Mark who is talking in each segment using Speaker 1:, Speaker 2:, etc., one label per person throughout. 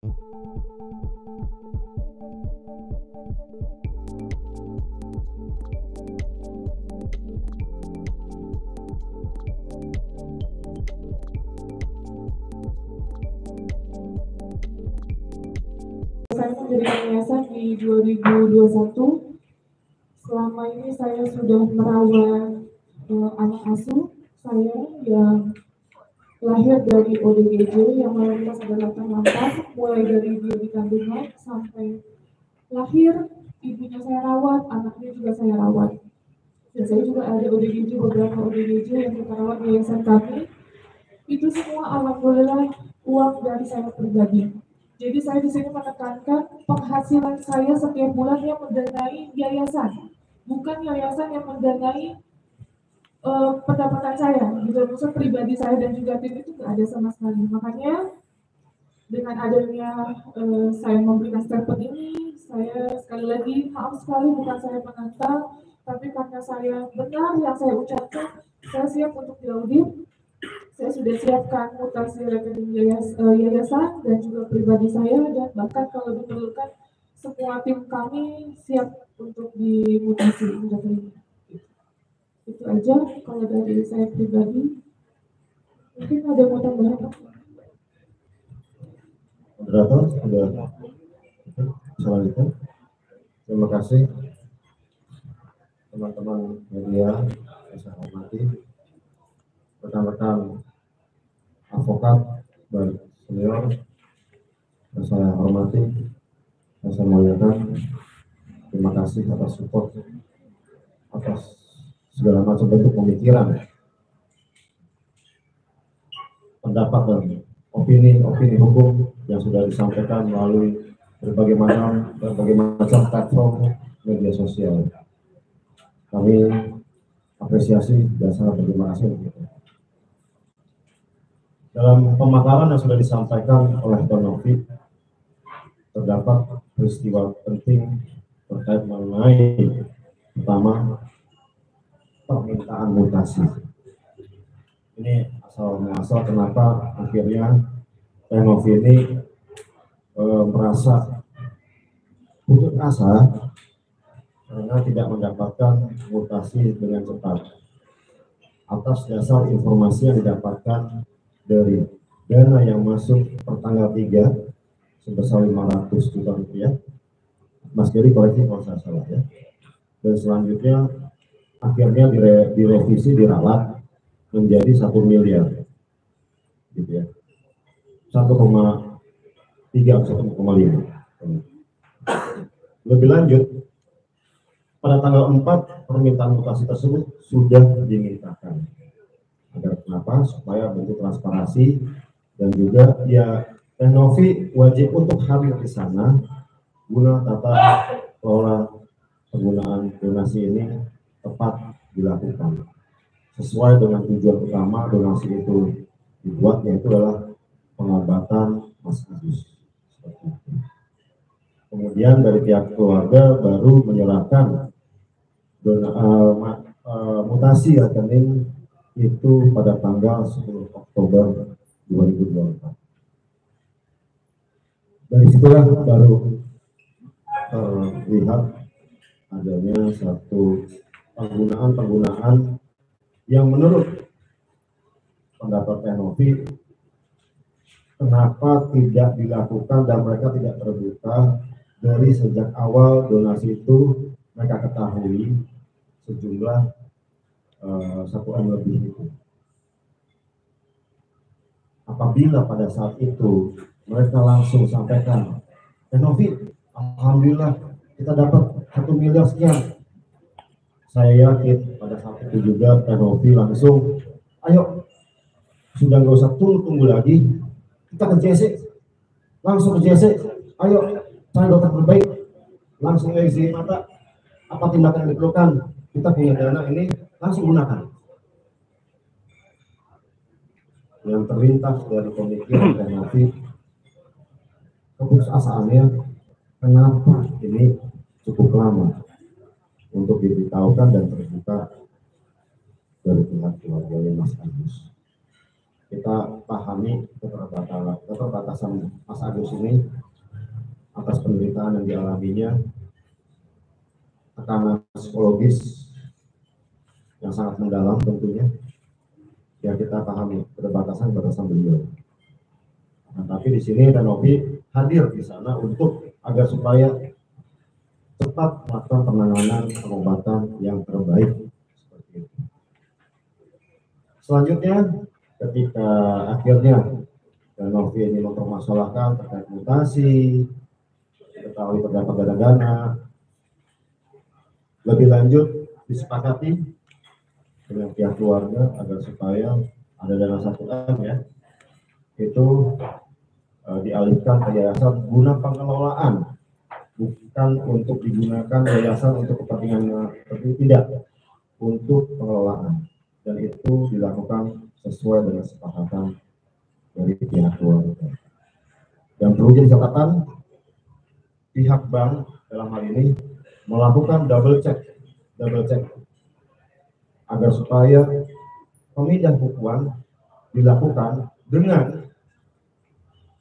Speaker 1: Saya mendirikan yayasan di 2021. Selama ini saya sudah merawat anak asuh saya yang lahir dari ODGJ yang mayoritas adalah terlantar, mulai dari dia di kandungan sampai lahir, ibunya saya rawat, anaknya juga saya rawat. Dan saya juga ada ODGJ, beberapa ODGJ yang kita rawat di yayasan kami. Itu semua alhamdulillah uang dari saya pribadi. Jadi saya di sini menekankan penghasilan saya setiap bulan yang mendanai yayasan, bukan yayasan yang mendanai pendapatan saya. Gitu, maksud pribadi saya dan juga tim itu nggak ada sama sekali. Makanya dengan adanya saya memberikan statement ini, saya sekali lagi maaf sekali bukan saya menantang, tapi karena saya benar yang saya ucapkan, saya siap untuk diaudit. Saya sudah siapkan mutasi rekening yayasan dan juga pribadi saya, dan bahkan kalau diperlukan semua tim kami siap untuk dimutasi rekeningnya. Itu aja kalau dari saya pribadi. Mungkin ada mau tambahan Pak?
Speaker 2: Moderator, ada selanjutnya. Terima kasih teman-teman media yang saya hormati, rekan-rekan advokat dan senior yang saya hormati, yang saya muliakan. Terima kasih atas support, atas segala macam bentuk pemikiran, pendapat dan opini hukum yang sudah disampaikan melalui berbagai macam platform media sosial. Kami apresiasi dan sangat berterima kasih untuk itu. Dalam pemaparan yang sudah disampaikan oleh Bang Novi, terdapat peristiwa penting terkait mengenai pertama permintaan mutasi. Ini asal kenapa akhirnya Bang Novi ini merasa putus asa karena tidak mendapatkan mutasi dengan cepat atas dasar informasi yang didapatkan dari dana yang masuk per tanggal 3 sebesar 500 juta rupiah. Mas Geri koreksi kalau saya salah ya. Dan selanjutnya akhirnya direvisi, diralat menjadi 1 miliar gitu ya. 1,3 atau 1,5. Lebih lanjut, pada tanggal 4 permintaan mutasi tersebut sudah dimintakan. Agar kenapa? Supaya bentuk transparansi dan juga ya Novi wajib untuk hadir di sana guna tata kelola penggunaan donasi ini tepat dilakukan sesuai dengan tujuan utama donasi itu dibuat, yaitu adalah pengobatan Mas Agus. Kemudian dari pihak keluarga baru menyerahkan mutasi rekening itu pada tanggal 10 Oktober 2024. Dari situlah baru terlihat adanya satu penggunaan yang menurut pendapat Novi kenapa tidak dilakukan dan mereka tidak terbuka dari sejak awal donasi itu mereka ketahui sejumlah 1 M lebih itu. Apabila pada saat itu mereka langsung sampaikan, Novi, alhamdulillah kita dapat 1 miliar sekian. Saya yakin pada saat itu juga Novi langsung, ayo sudah nggak usah tunggu lagi, kita ke JC, langsung ke JC, ayo cari dokter terbaik, langsung isi mata, apa tindakan yang diperlukan, kita punya dana ini, langsung gunakan. Yang terlintas dari pemikiran Novi, keputusasaannya kenapa ini cukup lama untuk diberitahukan dan terbuka dari pihak keluarganya Mas Agus. kita pahami keterbatasan Mas Agus ini atas penderitaan yang dialaminya, tekanan psikologis yang sangat mendalam tentunya. Ya kita pahami keterbatasan beliau. Nah, tapi di sini Renovi hadir di sana untuk agar supaya cepat melakukan penanganan pengobatan yang terbaik seperti itu. Selanjutnya, ketika akhirnya Renovi ini mempermasalahkan terkait mutasi, diketahui terdapat dana-dana, lebih lanjut disepakati dengan pihak keluarga agar supaya ada dana 1M ya, itu dialihkan ke yayasan guna pengelolaan, bukan untuk digunakan yayasan untuk kepentingan tidak, untuk pengelolaan, dan itu dilakukan sesuai dengan kesepakatan dari pihak keluarga. Dan perlu jadi catatan, pihak bank dalam hal ini melakukan double check agar supaya pemindah bukuan dilakukan dengan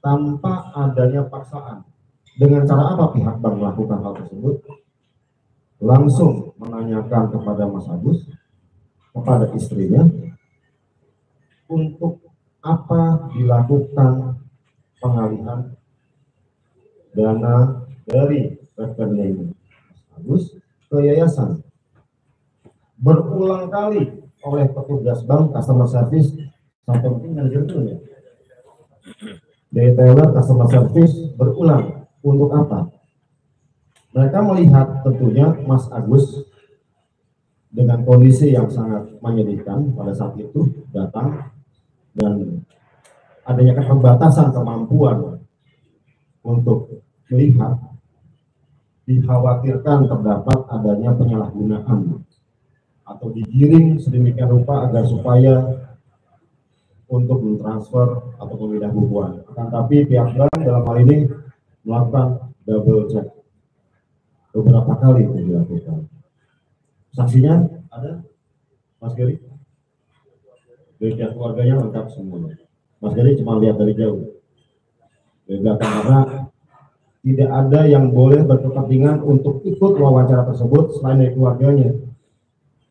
Speaker 2: tanpa adanya paksaan. Dengan cara apa pihak bank melakukan hal tersebut? Langsung menanyakan kepada Mas Agus, kepada istrinya, untuk apa dilakukan pengalihan dana dari rekening Mas Agus ke yayasan. Berulang kali oleh petugas bank, customer service, sampai mungkin manajer itu ya, detailer customer service berulang. Untuk apa? Mereka melihat tentunya Mas Agus dengan kondisi yang sangat menyedihkan pada saat itu datang, dan adanya keterbatasan kemampuan untuk melihat, dikhawatirkan terdapat adanya penyalahgunaan atau digiring sedemikian rupa agar supaya untuk mentransfer atau pemindah bukuan. Akan tapi pihak bank dalam hal ini melakukan double check beberapa kali itu dilakukan. Saksinya ada Mas Geri, dari pihak keluarganya lengkap semuanya. Mas Geri cuma lihat dari jauh dari belakang, karena tidak ada yang boleh berkepentingan untuk ikut wawancara tersebut selain dari keluarganya.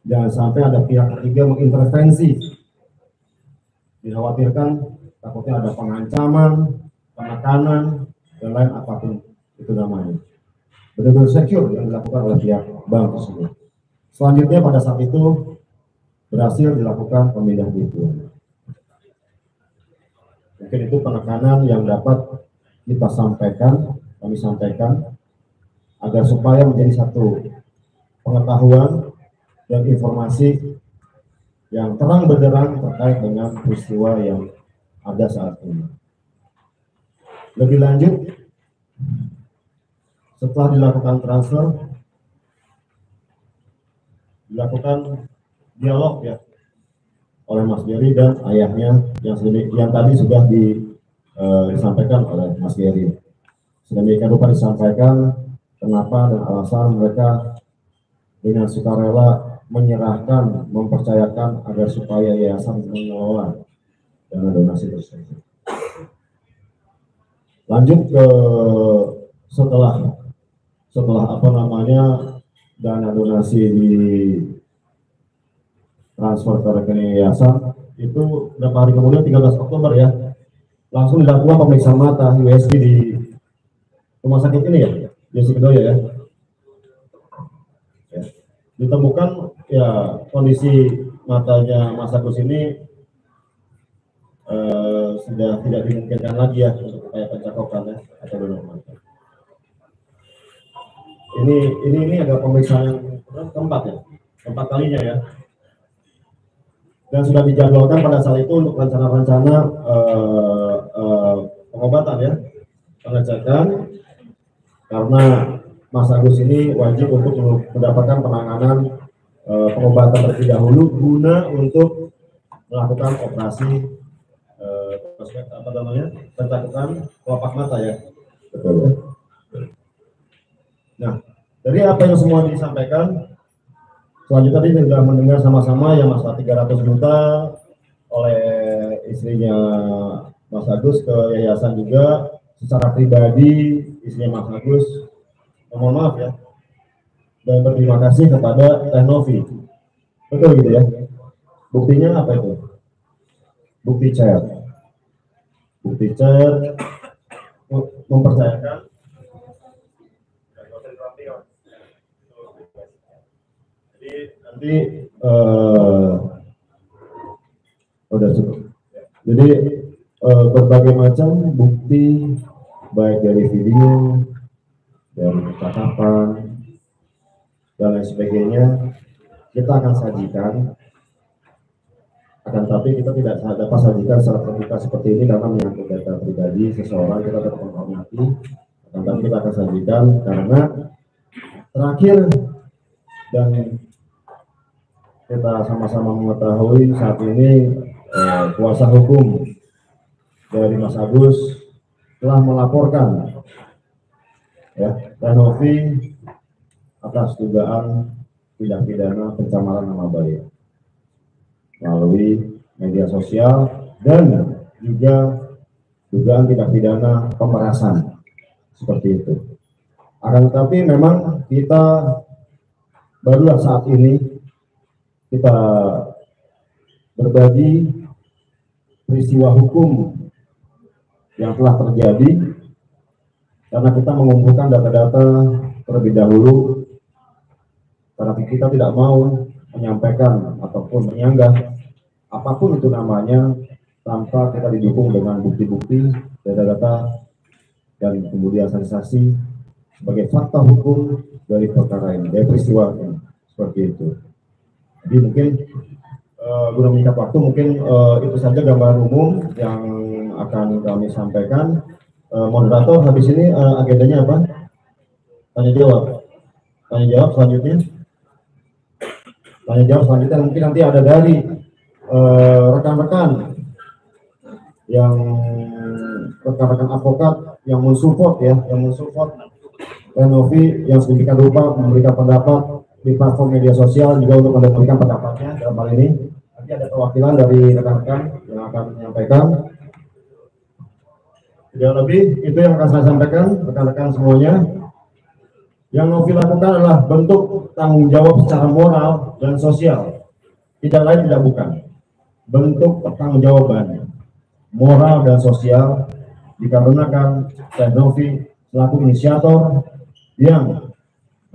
Speaker 2: Jangan sampai ada pihak ketiga mengintervensi. Dikhawatirkan takutnya ada pengancaman, penekanan, dan lain apapun itu namanya. Benar-benar secure yang dilakukan oleh pihak bank tersebut. Selanjutnya pada saat itu berhasil dilakukan pemindah bukuan. Mungkin itu penekanan yang dapat kita sampaikan, kami sampaikan, agar supaya menjadi satu pengetahuan dan informasi yang terang benderang terkait dengan peristiwa yang ada saat ini. Lebih lanjut, setelah dilakukan transfer, dilakukan dialog ya oleh Mas Geri dan ayahnya yang tadi sudah disampaikan oleh Mas Geri. Sedemikian rupa disampaikan kenapa dan alasan mereka dengan sukarela menyerahkan, mempercayakan agar supaya yayasan mengelola dana donasi tersebut. Lanjut ke setelah dana donasi di transfer ke rekening yayasan, itu beberapa hari kemudian 13 Oktober ya, langsung dilakukan pemeriksaan mata USG di rumah sakit ini ya, di Sidoarjo ya. Ditemukan ya kondisi matanya Mas Agus ini sudah tidak dimungkinkan lagi ya untuk upaya pencakokan ya atau donor mata. Ini ada pemeriksaan keempat kalinya ya, dan sudah dijadwalkan pada saat itu untuk rencana-rencana pengobatan ya, pengecekan, karena Mas Agus ini wajib untuk mendapatkan penanganan pengobatan terlebih dahulu guna untuk melakukan operasi pencakupan kelopak mata ya. Betul. Nah, dari apa yang semua disampaikan, selanjutnya tadi sudah mendengar sama-sama yang masalah 300 juta oleh istrinya Mas Agus ke yayasan juga, secara pribadi istrinya Mas Agus, mohon maaf ya, dan berterima kasih kepada Teh Novi. Betul gitu ya? Buktinya apa itu? Bukti chat. Bukti chat mempercayakan. Jadi nanti udah cukup. Jadi berbagai macam bukti, baik dari video, dari catatan, dan lain sebagainya, kita akan sajikan. Akan tapi kita tidak dapat sajikan secara terbuka seperti ini karena menyangkut data pribadi seseorang, kita tetap menghormati. Akan tapi kita akan sajikan karena terakhir dan kita sama-sama mengetahui saat ini kuasa hukum dari Mas Agus telah melaporkan ya Teh Novi atas dugaan tindak pidana pencemaran nama baik melalui media sosial dan juga dugaan tindak pidana pemerasan seperti itu. Akan tetapi memang kita barulah saat ini kita berbagi peristiwa hukum yang telah terjadi karena kita mengumpulkan data-data terlebih dahulu karena kita tidak mau menyampaikan ataupun menyanggah apapun itu namanya tanpa kita didukung dengan bukti-bukti, data-data dan kemudian saksi-saksi sebagai fakta hukum dari perkara ini, dari peristiwa ini, seperti itu. Jadi mungkin guna mengikat waktu mungkin itu saja gambaran umum yang akan kami sampaikan. Moderator habis ini agendanya apa? Tanya jawab selanjutnya. Tanya jawab selanjutnya mungkin nanti ada dari rekan-rekan yang rekan-rekan advokat yang mensupport ya, yang mensupport Teh Novi yang sedemikian rupa memberikan pendapat di platform media sosial juga untuk memberikan pendapatnya dalam hal ini. Nanti ada perwakilan dari rekan-rekan yang akan menyampaikan. Tidak lebih itu yang akan saya sampaikan rekan-rekan semuanya. Yang Novi lakukan adalah bentuk tanggung jawab secara moral dan sosial. Tidak lain tidak bukan. Bentuk pertanggungjawaban moral dan sosial dikarenakan Teh Novi selaku inisiator yang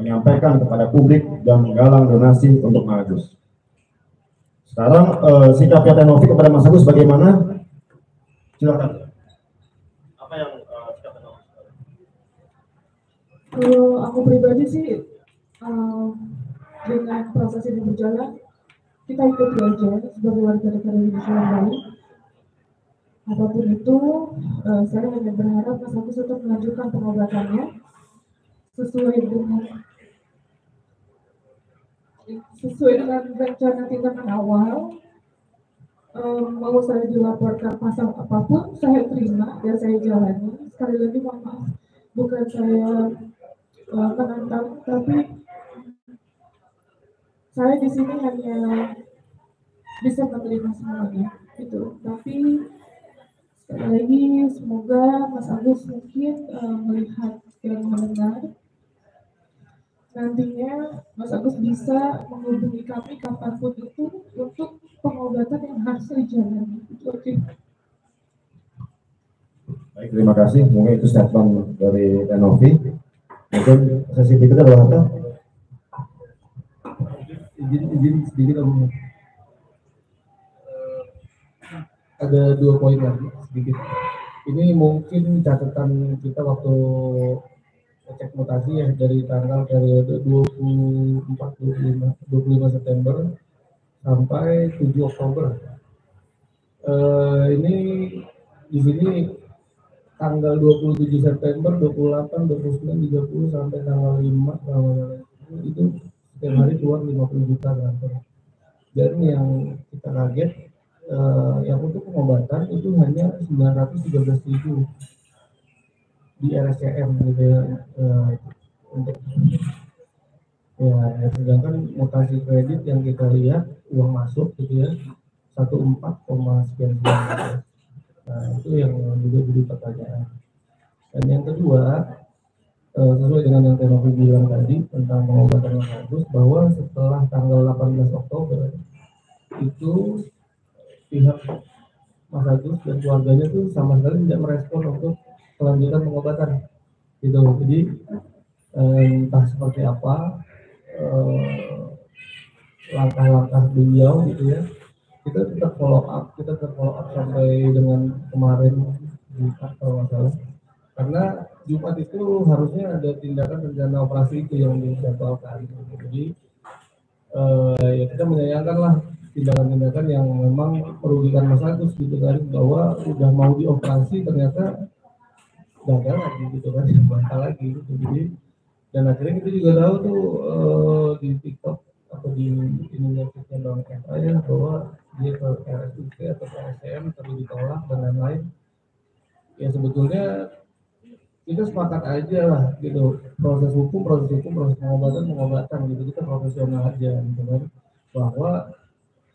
Speaker 2: menyampaikan kepada publik dan menggalang donasi untuk Mas Agus. Sekarang sikapnya Teh Novi kepada Mas Agus bagaimana? Silakan. Apa yang sikap Teh Novi?
Speaker 1: Kalau aku pribadi sih dengan proses ini berjalan, kita ikuti aja sebagai warga negara Indonesia yang baik. Apapun itu, saya hanya berharap Mas Agus tetap melanjutkan pengobatannya sesuai dengan rencana tindakan awal. Mau saya dilaporkan pasal apapun, saya terima dan saya jalani. Sekali lagi mohon maaf, bukan saya menantang, tapi saya di sini hanya bisa menerima semuanya gitu. Tapi sekali lagi semoga Mas Agus mungkin melihat dan mendengar. Nantinya Mas Agus bisa menghubungi kami kapanpun itu untuk pengobatan yang harus dijalani. Itu aja.
Speaker 2: Baik, terima kasih. Mungkin itu statement dari Teh Novi. Mungkin sesi berikutnya adalah apa?
Speaker 3: Izin sedikit Om. Ada 2 poin lagi sedikit. Ini mungkin catatan kita waktu cek mutasi ya dari tanggal periode 25 September sampai 7 Oktober. Ini di sini tanggal 27 September, 28, 29, 30 sampai tanggal 5 itu setiap hari keluar 50 juta transfer. Dan yang kita kaget yang untuk pengobatan itu hanya 913.000 di RSCM gitu ya, untuk ya sedangkan mutasi kredit yang kita lihat uang masuk gitu ya 14, gitu. Nah itu yang juga jadi pertanyaan. Dan yang kedua, sesuai dengan yang Tenovi bilang tadi tentang pengobatan Mas Agus, bahwa setelah tanggal 18 Oktober itu pihak Mas Agus dan keluarganya tuh sama sekali tidak merespon untuk kelanjutan pengobatan gitu. Jadi entah seperti apa langkah-langkah beliau gitu ya, kita tetap follow up sampai dengan kemarin Jumat kalau nggak salah, karena Jumat itu harusnya ada tindakan rencana operasi itu yang dijadwalkan gitu. Jadi ya kita menyayangkan lah tindakan-tindakan yang memang merugikan Mas Agus gitu kan, bahwa udah mau dioperasi ternyata gagal lagi gitu kan, batal lagi gitu. Jadi dan akhirnya kita juga tahu tuh di TikTok atau di ininya Bang FA ya, bahwa dia ke RSUD atau ke RSCM tapi ditolak dan lain-lain. Ya sebetulnya kita sepakat aja lah gitu, proses hukum, proses pengobatan gitu, kita profesional aja gitu kan, bahwa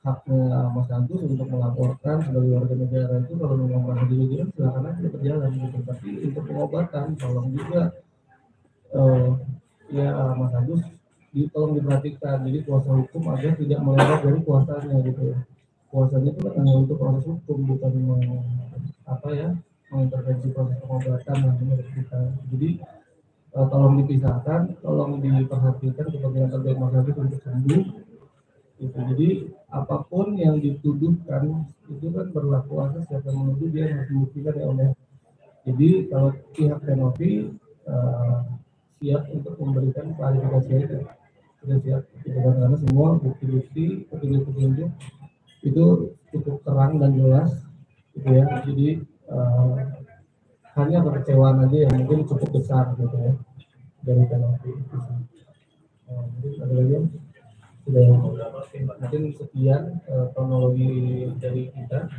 Speaker 3: haknya Mas Agus untuk melaporkan sebagai warga negara itu kalau memang merasa dirugikan silakan aja berjalan gitu, tapi untuk pengobatan tolong juga ya Mas Agus tolong diperhatikan, jadi kuasa hukum agar tidak melewat dari kuasanya gitu. Kuasanya itu kan hanya untuk proses hukum, bukan mengintervensi proses pengobatan lah menurut kita. Jadi tolong dipisahkan, tolong diperhatikan kepentingan terbaik Mas Agus untuk sembuh gitu. Jadi apapun yang dituduhkan itu kan berlaku asas, siapa yang menuduh dia harus membuktikan ya Om ya. Jadi kalau pihak Tenovi siap untuk memberikan klarifikasi itu, sudah siap gitu kan, karena semua bukti-bukti, petunjuk-petunjuk itu cukup terang dan jelas gitu ya. Jadi hanya kekecewaan aja yang mungkin cukup besar gitu ya dari Tenovi. Mungkin ada lagi yang sudah, mungkin sekian kronologi dari kita.